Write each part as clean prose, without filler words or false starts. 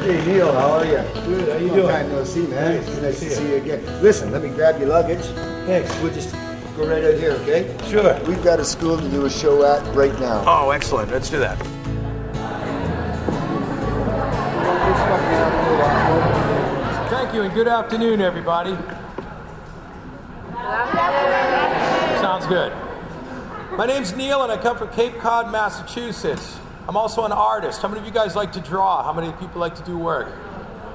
Hey Neal, how are you? Good, how you doing? Long time no see, man. It's nice to see you again. Listen, let me grab your luggage. Thanks. We'll just go right out here, okay? Sure. We've got a school to do a show at right now. Oh, excellent. Let's do that. Thank you and good afternoon, everybody. Sounds good. My name's Neal and I come from Cape Cod, Massachusetts. I'm also an artist. How many of you guys like to draw? How many people like to do work?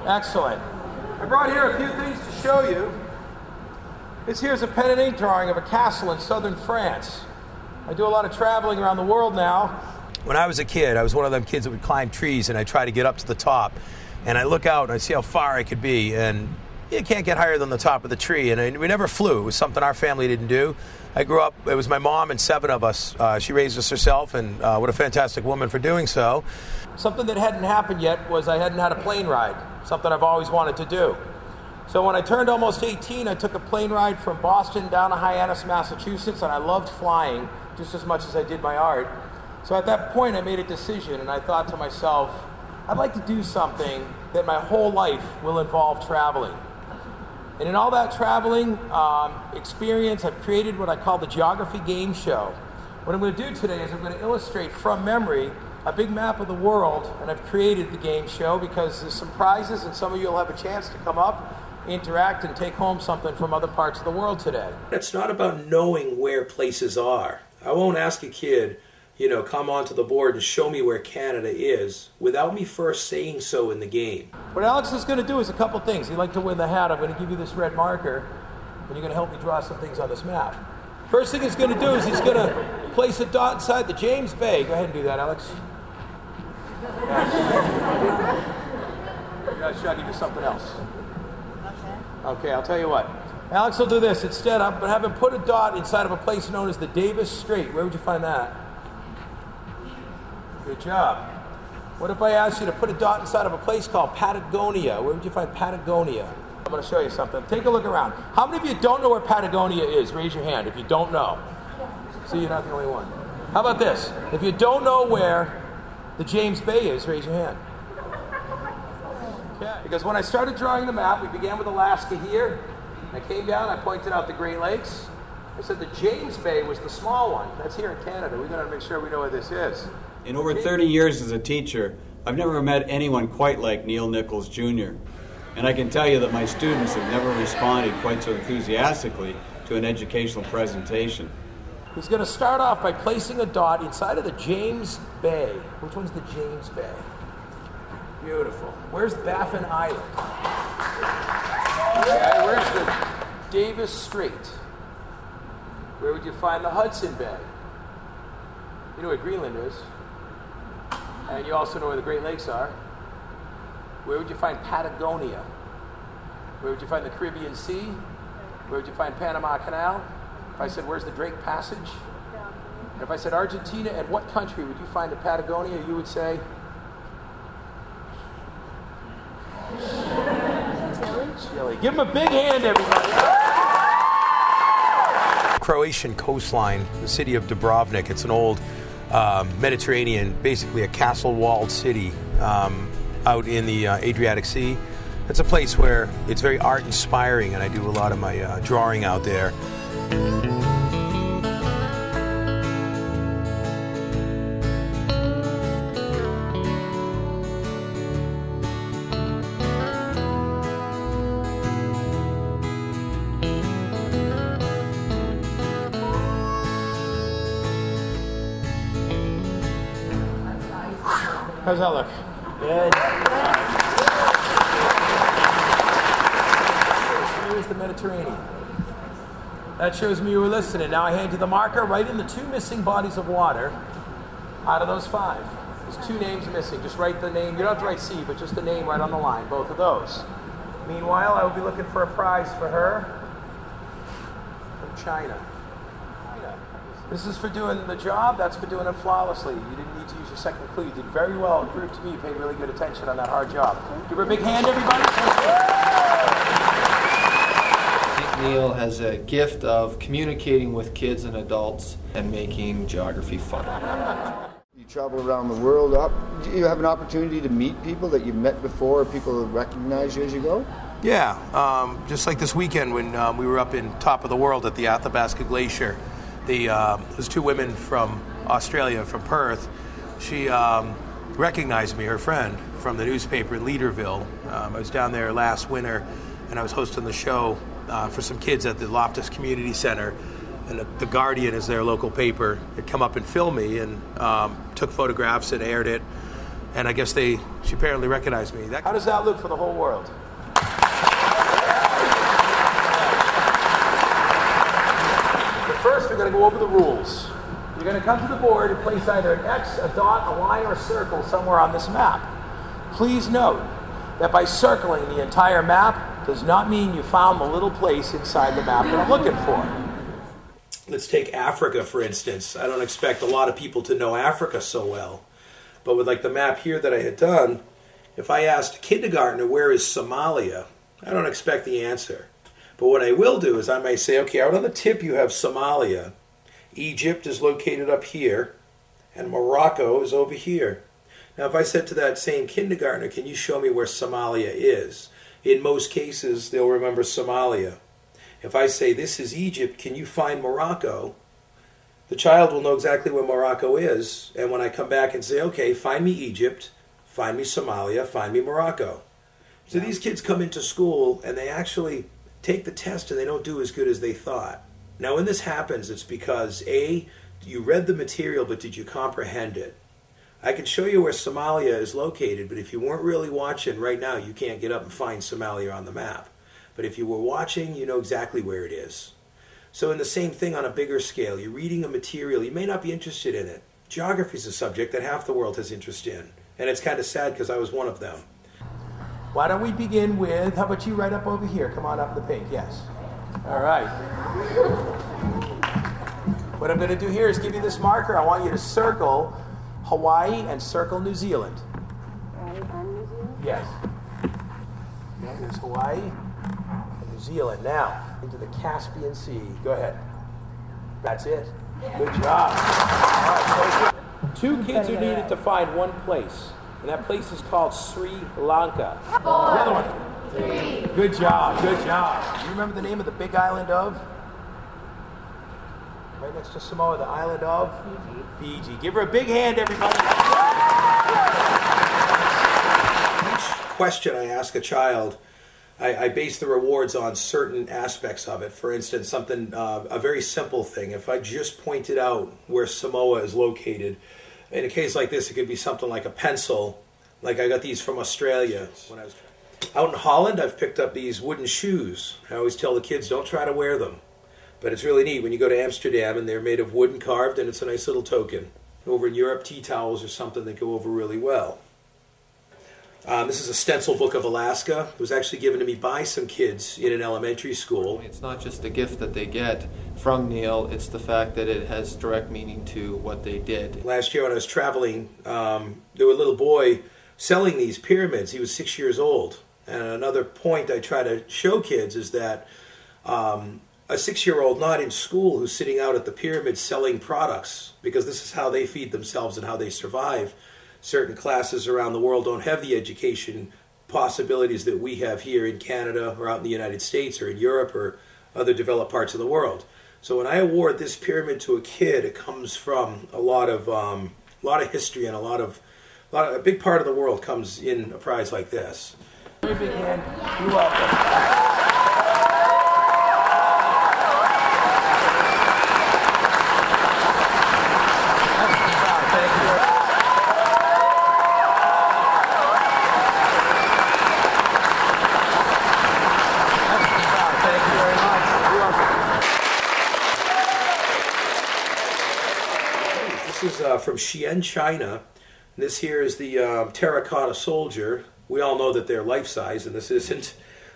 Excellent. I brought here a few things to show you. This here's a pen and ink drawing of a castle in southern France. I do a lot of traveling around the world now. When I was a kid, I was one of them kids that would climb trees and I try to get up to the top. And I look out and I see how far I could be, and you can't get higher than the top of the tree. And we never flew. It was something our family didn't do. I grew up, it was my mom and 7 of us. She raised us herself, and what a fantastic woman for doing so. Something that hadn't happened yet was I hadn't had a plane ride, something I've always wanted to do. So when I turned almost 18, I took a plane ride from Boston down to Hyannis, Massachusetts, and I loved flying just as much as I did my art. So at that point, I made a decision, and I thought to myself, I'd like to do something that my whole life will involve traveling. And in all that traveling experience, I've created what I call the Geography Game Show. What I'm going to do today is I'm going to illustrate from memory a big map of the world, and I've created the game show because there's some prizes, and some of you will have a chance to come up, interact, and take home something from other parts of the world today. It's not about knowing where places are. I won't ask a kid, come onto the board and show me where Canada is without me first saying so in the game. What Alex is going to do is a couple things. He'd like to win the hat. I'm going to give you this red marker, and you're going to help me draw some things on this map. First thing he's going to do is he's going to place a dot inside the James Bay. Go ahead and do that, Alex. Should I give you something else? Okay, I'll tell you what. Alex will do this. Instead, I'm going to have him put a dot inside of a place known as the Davis Strait. Where would you find that? Good job. What if I asked you to put a dot inside of a place called Patagonia? Where would you find Patagonia? I'm going to show you something. Take a look around. How many of you don't know where Patagonia is? Raise your hand if you don't know. See, you're not the only one. How about this? If you don't know where the James Bay is, raise your hand. Okay. Because when I started drawing the map, we began with Alaska here. I came down, I pointed out the Great Lakes. I said the James Bay was the small one. That's here in Canada. We've got to make sure we know where this is. In over 30 years as a teacher, I've never met anyone quite like Neal Nichols Jr. And I can tell you that my students have never responded quite so enthusiastically to an educational presentation. He's going to start off by placing a dot inside of the James Bay. Which one's the James Bay? Beautiful. Where's Baffin Island? Okay, where's the Davis Strait? Where would you find the Hudson Bay? You know where Greenland is. And you also know where the Great Lakes are. Where would you find Patagonia? Where would you find the Caribbean Sea? Where would you find Panama Canal? If I said, where's the Drake Passage? And if I said Argentina, and what country would you find in Patagonia? You would say? Chile. Give him a big hand, everybody. Croatian coastline, the city of Dubrovnik. It's an old Mediterranean, basically a castle-walled city out in the Adriatic Sea. It's a place where it's very art-inspiring, and I do a lot of my drawing out there. How's that look? Good. Here's the Mediterranean. That shows me you were listening. Now I hand you the marker. Write in the 2 missing bodies of water out of those 5. There's 2 names missing. Just write the name. You don't have to write C, but just the name right on the line, both of those. Meanwhile, I will be looking for a prize for her from China. This is for doing the job, that's for doing it flawlessly. You didn't need to use your second clue. You did very well. It proved to me you paid really good attention on that hard job. Give her a big hand, everybody. I think Neal has a gift of communicating with kids and adults and making geography fun. travel around the world. Do you have an opportunity to meet people that you've met before, or people that recognize you as you go? Yeah, just like this weekend when we were up in top of the world at the Athabasca Glacier. There's two women from Australia, from Perth. She recognized me, her friend, from the newspaper in Leaderville. I was down there last winter, and I was hosting the show for some kids at the Loftus Community Center. And the Guardian is their local paper. Had come up and filmed me and took photographs and aired it. And I guess she apparently recognized me. How does that look for the whole world? First, we're going to go over the rules. You're going to come to the board and place either an X, a dot, a line, or a circle somewhere on this map. Please note that by circling the entire map does not mean you found the little place inside the map that I'm looking for. Let's take Africa, for instance. I don't expect a lot of people to know Africa so well. But with like the map here that I had done, if I asked a kindergartner, where is Somalia? I don't expect the answer. But what I will do is I may say, okay, out on the tip you have Somalia. Egypt is located up here, and Morocco is over here. Now, if I said to that same kindergartner, can you show me where Somalia is? In most cases, they'll remember Somalia. If I say, this is Egypt, can you find Morocco? The child will know exactly where Morocco is, and when I come back and say, okay, find me Egypt, find me Somalia, find me Morocco. So these kids come into school, and they actually take the test and they don't do as good as they thought. Now when this happens, it's because A, you read the material, but did you comprehend it? I can show you where Somalia is located, but if you weren't really watching right now, you can't get up and find Somalia on the map. But if you were watching, you know exactly where it is. So in the same thing on a bigger scale, you're reading a material, you may not be interested in it. Geography is a subject that half the world has interest in, and it's kind of sad because I was one of them. Why don't we begin with, how about you right up over here? Come on up in the pink, yes. All right. What I'm going to do here is give you this marker. I want you to circle Hawaii and circle New Zealand. Hawaii and New Zealand? Yes. Yeah, there's Hawaii and New Zealand. Now, into the Caspian Sea. Go ahead. That's it. Good job. All right, so two kids are needed to find one place. And that place is called Sri Lanka. 4, the other one. 3. Good job, good job. Do you remember the name of the big island of? Right next to Samoa, the island of? Fiji. Give her a big hand, everybody. Each question I ask a child, I base the rewards on certain aspects of it. For instance, something, a very simple thing. If I just pointed out where Samoa is located, in a case like this, it could be something like a pencil. Like I got these from Australia. When I was out in Holland, I've picked up these wooden shoes. I always tell the kids, don't try to wear them. But it's really neat when you go to Amsterdam and they're made of wood and carved, and it's a nice little token. Over in Europe, tea towels are something that go over really well. This is a stencil book of Alaska. It was actually given to me by some kids in an elementary school. It's not just the gift that they get from Neal, it's the fact that it has direct meaning to what they did. Last year when I was traveling, there was a little boy selling these pyramids. He was 6 years old. And another point I try to show kids is that a 6-year-old not in school who's sitting out at the pyramid selling products, because this is how they feed themselves and how they survive. Certain classes around the world don't have the education possibilities that we have here in Canada or out in the United States or in Europe or other developed parts of the world. So when I award this pyramid to a kid, it comes from a lot of history, and a big part of the world comes in a prize like this. Very big hand. You're welcome. This is from Xi'an, China. This here is the terracotta soldier. We all know that they're life-size, and this isn't.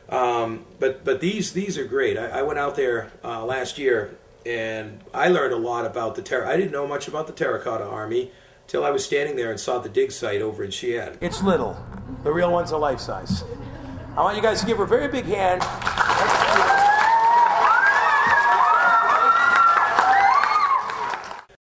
But these are great. I went out there last year, and I learned a lot about I didn't know much about the Terracotta Army till I was standing there and saw the dig site over in Xi'an. It's little. The real ones are life-size. I want you guys to give her a very big hand.